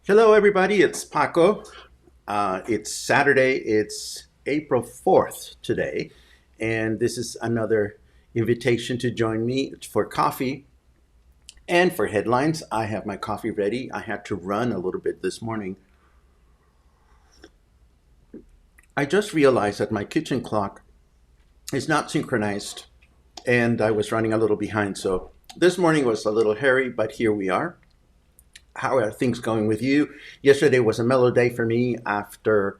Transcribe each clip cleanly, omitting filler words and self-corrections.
Hello, everybody. It's Paco. It's Saturday. It's April 4th today. And this is another invitation to join me for coffee and for headlines. I have my coffee ready. I had to run a little bit this morning. I just realized that my kitchen clock is not synchronized and I was running a little behind. So this morning was a little hairy, but here we are. How are things going with you? Yesterday was a mellow day for me after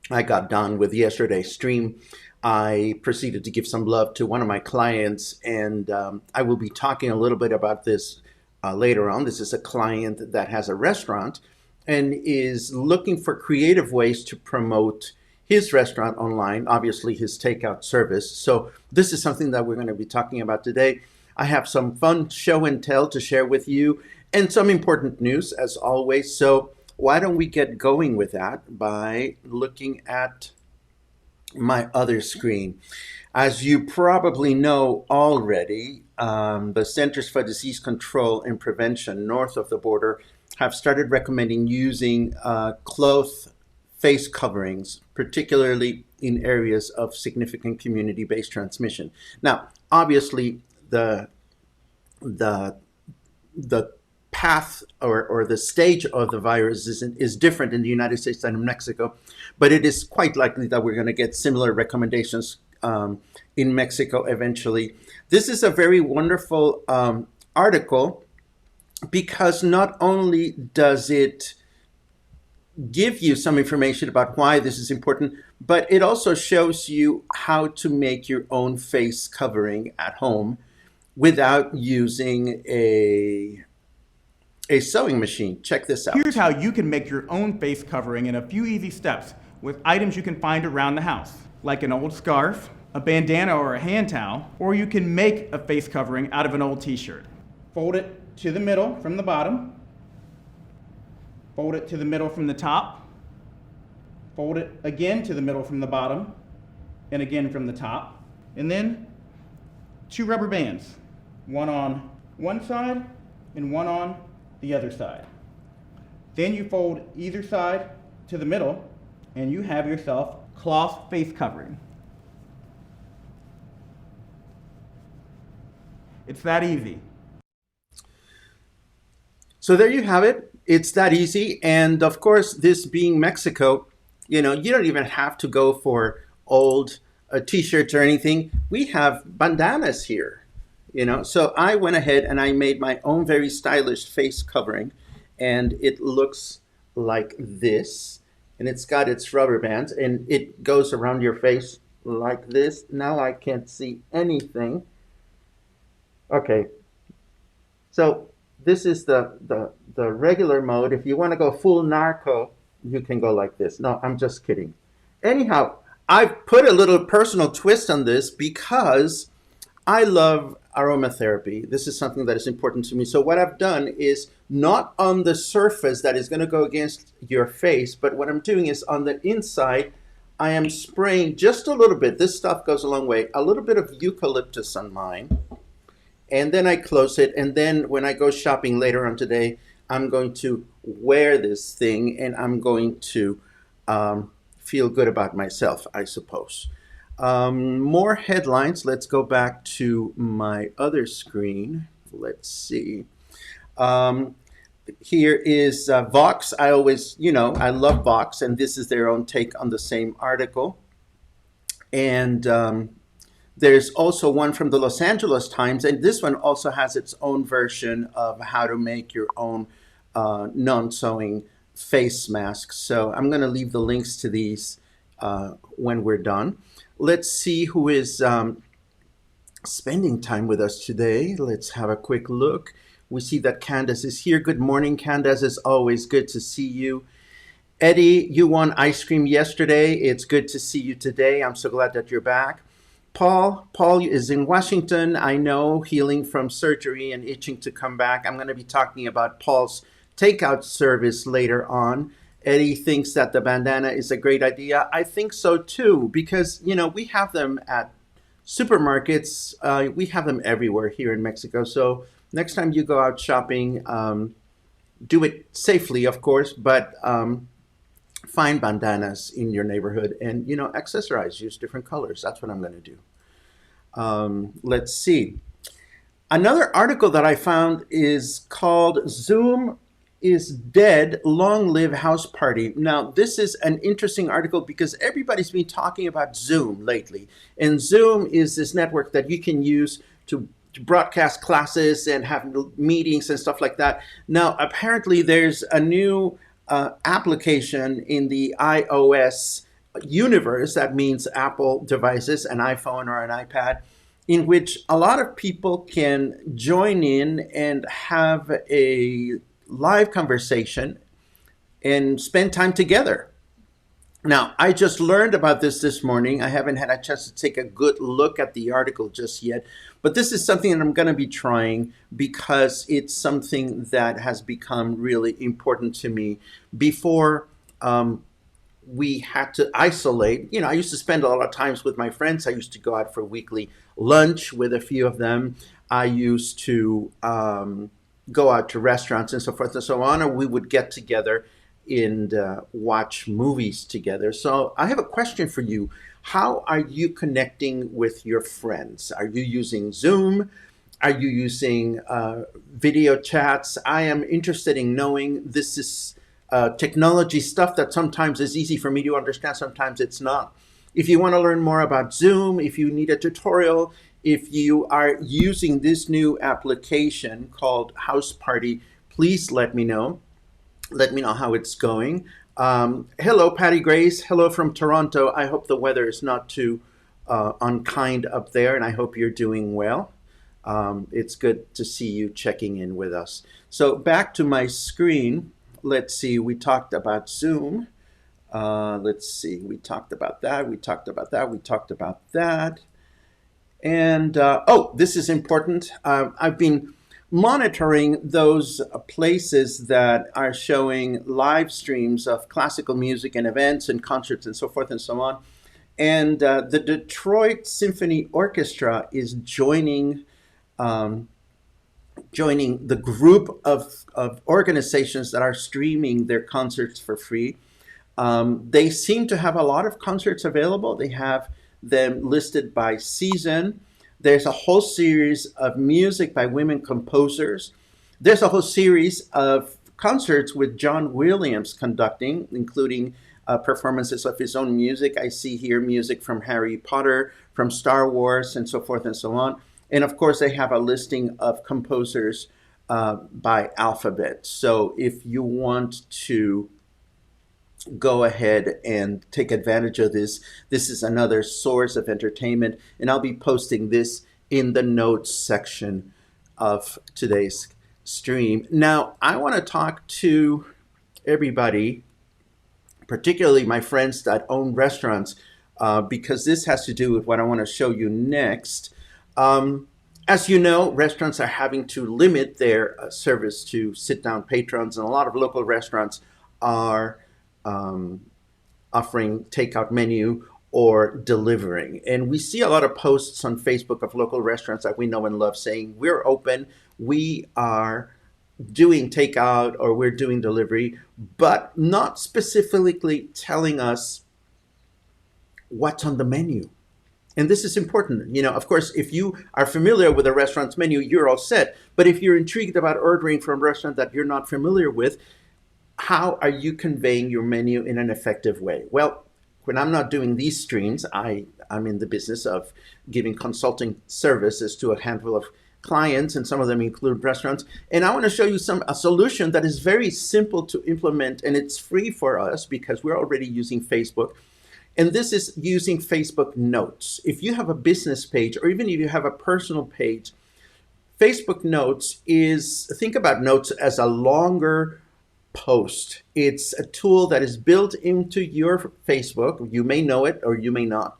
I got done with yesterday's stream. I proceeded to give some love to one of my clients, and I will be talking a little bit about this later on. This is a client that has a restaurant and is looking for creative ways to promote his restaurant online, obviously his takeout service. So this is something that we're going to be talking about today. I have some fun show and tell to share with you and some important news as always. So why don't we get going with that by looking at my other screen. As you probably know already, the Centers for Disease Control and Prevention north of the border have started recommending using cloth face coverings, particularly in areas of significant community-based transmission. Now, obviously, the the path or the stage of the virus is different in the United States than in Mexico, but it is quite likely that we're going to get similar recommendations in Mexico eventually. This is a very wonderful article because not only does it give you some information about why this is important, but it also shows you how to make your own face covering at home without using a sewing machine. Check this out. Here's how you can make your own face covering in a few easy steps with items you can find around the house, like an old scarf, a bandana or a hand towel, or you can make a face covering out of an old t-shirt. Fold it to the middle from the bottom, fold it to the middle from the top, fold it again to the middle from the bottom, and again from the top, and then 2 rubber bands, one on one side and one on the other side. Then you fold either side to the middle and you have yourself cloth face covering. It's that easy. So there you have it. It's that easy. And of course, this being Mexico, you don't even have to go for old t-shirts or anything. We have bandanas here. So I went ahead and I made my own very stylish face covering, and it looks like this, and it's got its rubber bands, and it goes around your face like this. Now I can't see anything. Okay, so this is the regular mode. If you want to go full narco, you can go like this. No, I'm just kidding. Anyhow, I've put a little personal twist on this because I love aromatherapy. This is something that is important to me. So what I've done is not on the surface that is going to go against your face, but what I'm doing is on the inside, I am spraying just a little bit. This stuff goes a long way. A little bit of eucalyptus on mine. And then I close it. And then when I go shopping later on today, I'm going to wear this thing and I'm going to feel good about myself, I suppose. More headlines. Let's go back to my other screen. Let's see. Here is VOX. I always, I love VOX, and this is their own take on the same article. And there's also one from the Los Angeles Times, and this one also has its own version of how to make your own non-sewing face mask. So I'm going to leave the links to these when we're done. Let's see who is spending time with us today. Let's have a quick look. We see that Candace is here. Good morning, Candace. It's always good to see you. Eddie, you won ice cream yesterday. It's good to see you today. I'm so glad that you're back. Paul is in Washington, I know, healing from surgery and itching to come back. I'm going to be talking about Paul's takeout service later on. Eddie thinks that the bandana is a great idea. I think so too, because, we have them at supermarkets. We have them everywhere here in Mexico. So next time you go out shopping, Do it safely, of course, but find bandanas in your neighborhood and, accessorize, use different colors. That's what I'm going to do. Let's see. Another article that I found is called Zoom is Dead, Long Live Houseparty. Now, this is an interesting article because everybody's been talking about Zoom lately. And Zoom is this network that you can use to broadcast classes and have meetings and stuff like that. Now, apparently, there's a new application in the iOS universe, that means Apple devices, an iPhone or an iPad, in which a lot of people can join in and have a live conversation and spend time together. Now, I just learned about this morning. I haven't had a chance to take a good look at the article just yet, but this is something that I'm going to be trying because it's something that has become really important to me. Before we had to isolate, I used to spend a lot of times with my friends. I used to go out for weekly lunch with a few of them. I used to go out to restaurants and so forth and so on, or we would get together and watch movies together. So I have a question for you. How are you connecting with your friends? Are you using Zoom? Are you using video chats? I am interested in knowing. This is technology stuff that sometimes is easy for me to understand, sometimes it's not. If you want to learn more about Zoom, if you need a tutorial, if you are using this new application called Houseparty, please let me know. Let me know how it's going. Hello, Patty Grace. Hello from Toronto. I hope the weather is not too unkind up there, and I hope you're doing well. It's good to see you checking in with us. So back to my screen. Let's see. We talked about Zoom. Let's see. We talked about that. We talked about that. We talked about that. And this is important. I've been monitoring those places that are showing live streams of classical music and events and concerts and so forth and so on. And the Detroit Symphony Orchestra is joining the group of organizations that are streaming their concerts for free. They seem to have a lot of concerts available. They have them listed by season. There's a whole series of music by women composers. There's a whole series of concerts with John Williams conducting, including performances of his own music. I see here music from Harry Potter, from Star Wars, and so forth and so on. And of course, they have a listing of composers by alphabet. So if you want to go ahead and take advantage of this, this is another source of entertainment. And I'll be posting this in the notes section of today's stream. Now, I want to talk to everybody, particularly my friends that own restaurants, because this has to do with what I want to show you next. As you know, restaurants are having to limit their service to sit-down patrons, and a lot of local restaurants are offering takeout menu or delivering. And we see a lot of posts on Facebook of local restaurants that we know and love saying, we're open, we are doing takeout or we're doing delivery, but not specifically telling us what's on the menu. And this is important. Of course, if you are familiar with a restaurant's menu, you're all set. But if you're intrigued about ordering from a restaurant that you're not familiar with, how are you conveying your menu in an effective way? Well, when I'm not doing these streams, I'm in the business of giving consulting services to a handful of clients, and some of them include restaurants. And I want to show you a solution that is very simple to implement, and it's free for us because we're already using Facebook. And this is using Facebook Notes. If you have a business page, or even if you have a personal page, Facebook Notes think about Notes as a longer post. It's a tool that is built into your Facebook. You may know it or you may not.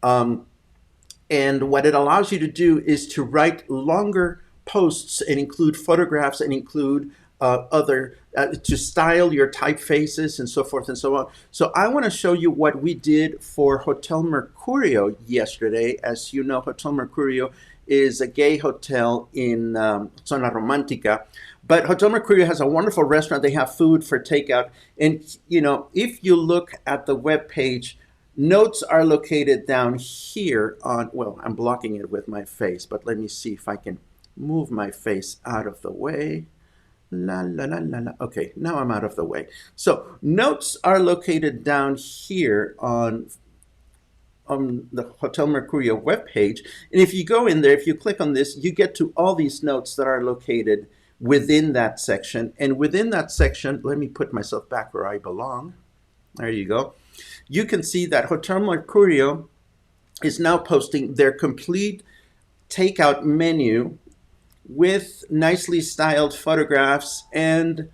And what it allows you to do is to write longer posts and include photographs and include to style your typefaces and so forth and so on. So I want to show you what we did for Hotel Mercurio yesterday. As you know, Hotel Mercurio is a gay hotel in Zona Romantica. But Hotel Mercurio has a wonderful restaurant. They have food for takeout. And, if you look at the web page, notes are located down here on, well, I'm blocking it with my face, but let me see if I can move my face out of the way. La la la la la. Okay, now I'm out of the way. So notes are located down here on the Hotel Mercurio webpage. And if you go in there, if you click on this, you get to all these notes that are located within that section. And within that section, let me put myself back where I belong. There you go. You can see that Hotel Mercurio is now posting their complete takeout menu with nicely styled photographs and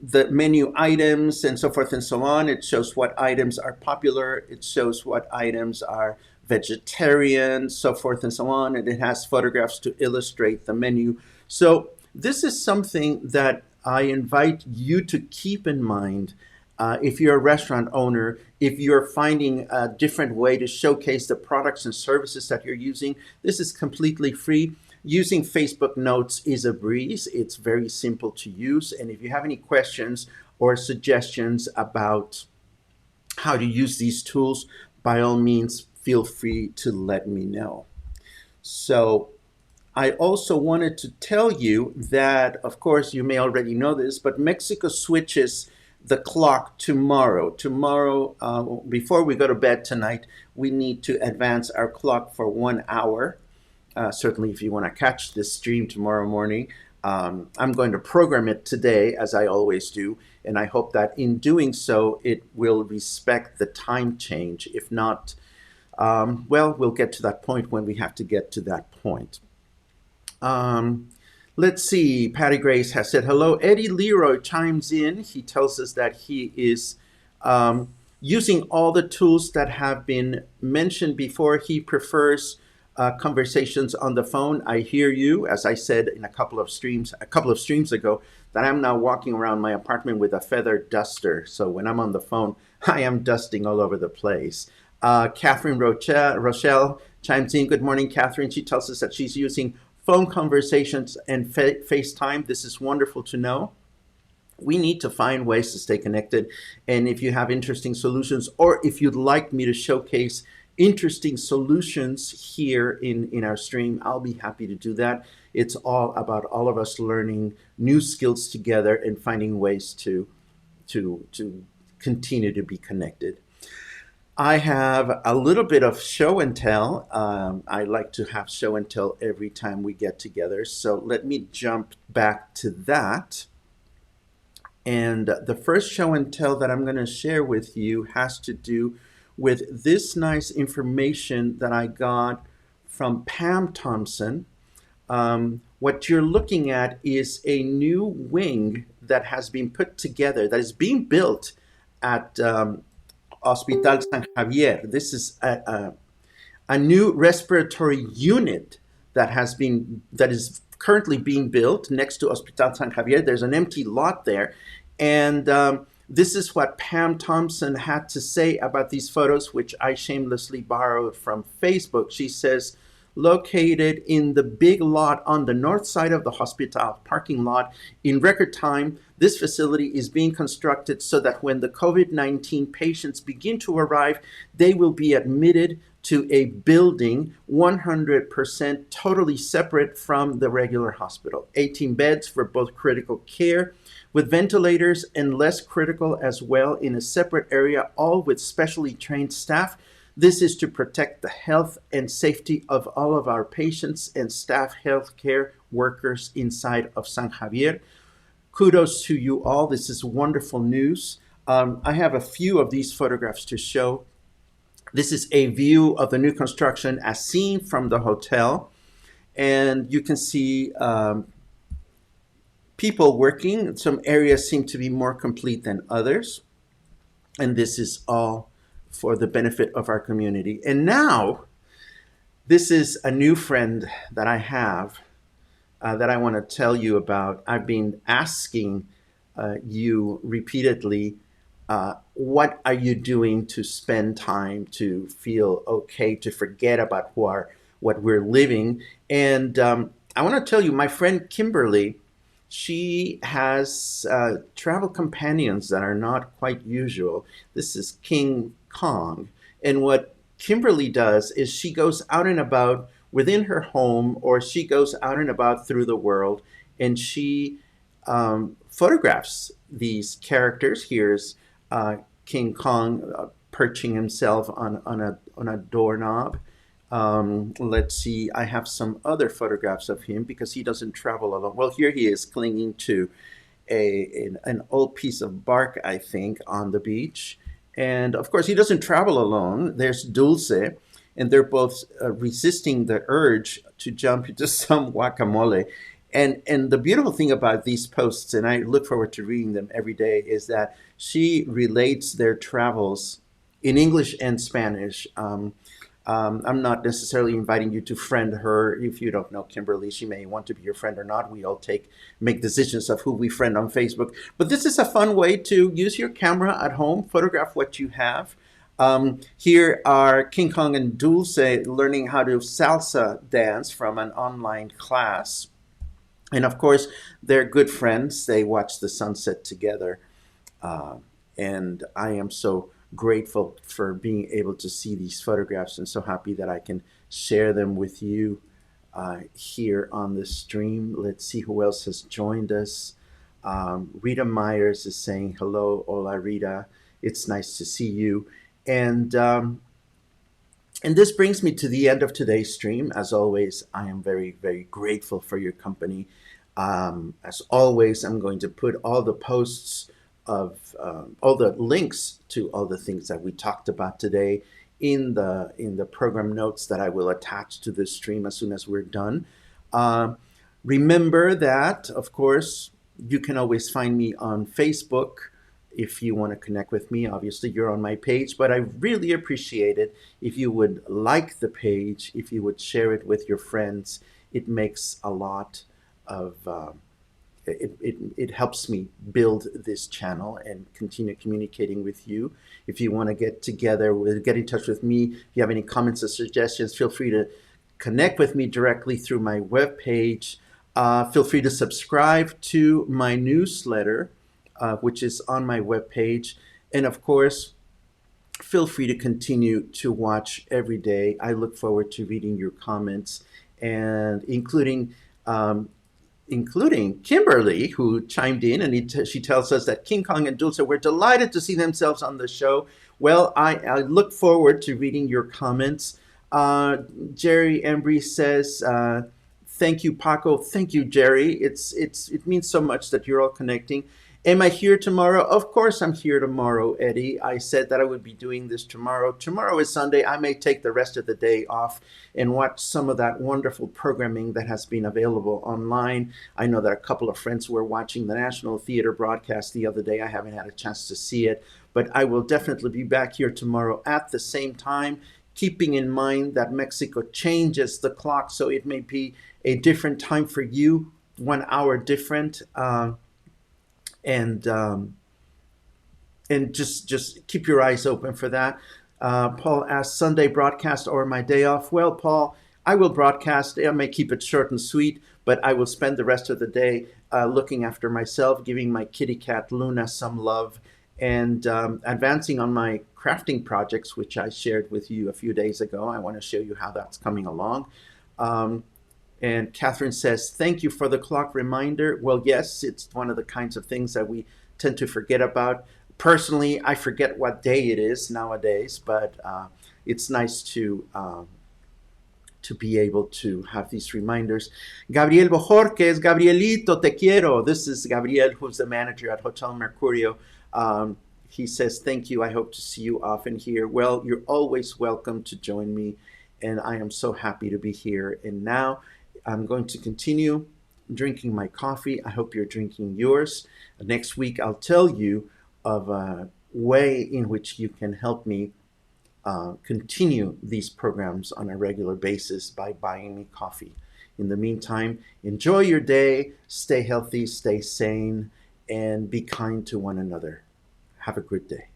the menu items and so forth and so on. It shows what items are popular. It shows what items are vegetarian, so forth and so on. And it has photographs to illustrate the menu. So this is something that I invite you to keep in mind. If you're a restaurant owner, if you're finding a different way to showcase the products and services that you're using, this is completely free. Using Facebook Notes is a breeze. It's very simple to use. And if you have any questions or suggestions about how to use these tools, by all means, feel free to let me know. So I also wanted to tell you that, of course, you may already know this, but Mexico switches the clock tomorrow. Tomorrow, before we go to bed tonight, we need to advance our clock for 1 hour. Certainly, if you want to catch this stream tomorrow morning, I'm going to program it today, as I always do, and I hope that in doing so, it will respect the time change. If not, well, we'll get to that point when we have to get to that point. Let's see. Patty Grace has said hello. Eddie Leroy chimes in. He tells us that he is using all the tools that have been mentioned before. He prefers conversations on the phone. I hear you. As I said in a couple of streams ago, that I'm now walking around my apartment with a feather duster. So when I'm on the phone, I am dusting all over the place. Catherine Rochelle chimes in. Good morning, Catherine. She tells us that she's using phone conversations and FaceTime. This is wonderful to know. We need to find ways to stay connected. And if you have interesting solutions, or if you'd like me to showcase interesting solutions here in our stream, I'll be happy to do that. It's all about all of us learning new skills together and finding ways to continue to be connected. I have a little bit of show and tell. I like to have show and tell every time we get together. So let me jump back to that. And the first show and tell that I'm going to share with you has to do with this nice information that I got from Pam Thompson. What you're looking at is a new wing that has been put together, that is being built at Hospital San Javier. This is a new respiratory unit that is currently being built next to Hospital San Javier. There's an empty lot there, and this is what Pam Thompson had to say about these photos, which I shamelessly borrowed from Facebook. She says, located in the big lot on the north side of the hospital parking lot. In record time, this facility is being constructed so that when the COVID-19 patients begin to arrive, they will be admitted to a building 100% totally separate from the regular hospital. 18 beds for both critical care, with ventilators, and less critical as well in a separate area, all with specially trained staff. This is to protect the health and safety of all of our patients and staff healthcare workers inside of San Javier. Kudos to you all. This is wonderful news. I have a few of these photographs to show. This is a view of the new construction as seen from the hotel. And you can see people working. Some areas seem to be more complete than others. And this is all for the benefit of our community. And now, this is a new friend that I have that I want to tell you about. I've been asking you repeatedly, what are you doing to spend time to feel okay, to forget about what we're living. And I want to tell you, my friend Kimberly, she has travel companions that are not quite usual. This is King Kong. And what Kimberly does is she goes out and about within her home, or she goes out and about through the world, and she photographs these characters. Here's King Kong perching himself on a doorknob. Let's see, I have some other photographs of him because he doesn't travel alone. Well, here he is clinging to an old piece of bark, I think, on the beach. And of course, he doesn't travel alone. There's Dulce, and they're both resisting the urge to jump into some guacamole. And the beautiful thing about these posts, and I look forward to reading them every day, is that she relates their travels in English and Spanish. I'm not necessarily inviting you to friend her. If you don't know Kimberly, she may want to be your friend or not. We all make decisions of who we friend on Facebook. But this is a fun way to use your camera at home, photograph what you have. Here are King Kong and Dulce learning how to salsa dance from an online class. And of course, they're good friends. They watch the sunset together. Uh, and I am so grateful for being able to see these photographs and so happy that I can share them with you here on the stream. Let's see who else has joined us. Rita Myers is saying hello. Hola, Rita. It's nice to see you. And and this brings me to the end of today's stream. As always, I am very, very grateful for your company. As always, I'm going to put all the posts of all the links to all the things that we talked about today in the program notes that I will attach to this stream as soon as we're done. Remember that, of course, you can always find me on Facebook if you want to connect with me. Obviously, you're on my page, but I really appreciate it if you would like the page, if you would share it with your friends. It makes a lot of it helps me build this channel and continue communicating with you. If you want to get in touch with me, if you have any comments or suggestions, feel free to connect with me directly through my webpage. Feel free to subscribe to my newsletter, which is on my webpage. And of course, feel free to continue to watch every day. I look forward to reading your comments, and including Kimberly, who chimed in, and she tells us that King Kong and Dulce were delighted to see themselves on the show. Well, I look forward to reading your comments. Jerry Embry says, thank you, Paco. Thank you, Jerry. It means so much that you're all connecting. Am I here tomorrow? Of course I'm here tomorrow, Eddie. I said that I would be doing this tomorrow. Tomorrow is Sunday. I may take the rest of the day off and watch some of that wonderful programming that has been available online. I know that a couple of friends were watching the National Theater broadcast the other day. I haven't had a chance to see it, but I will definitely be back here tomorrow at the same time, keeping in mind that Mexico changes the clock, so it may be a different time for you, 1 hour different. And just keep your eyes open for that. Paul asked, Sunday broadcast or my day off? Well, Paul, I will broadcast. I may keep it short and sweet, but I will spend the rest of the day looking after myself, giving my kitty cat Luna some love, and advancing on my crafting projects, which I shared with you a few days ago. I want to show you how that's coming along. And Catherine says, thank you for the clock reminder. Well, yes, it's one of the kinds of things that we tend to forget about. Personally, I forget what day it is nowadays, but it's nice to be able to have these reminders. Gabriel Bojorquez, Gabrielito, te quiero. This is Gabriel, who's the manager at Hotel Mercurio. He says, thank you. I hope to see you often here. Well, you're always welcome to join me, and I am so happy to be here. And now I'm going to continue drinking my coffee. I hope you're drinking yours. Next week, I'll tell you of a way in which you can help me continue these programs on a regular basis by buying me coffee. In the meantime, enjoy your day, stay healthy, stay sane, and be kind to one another. Have a good day.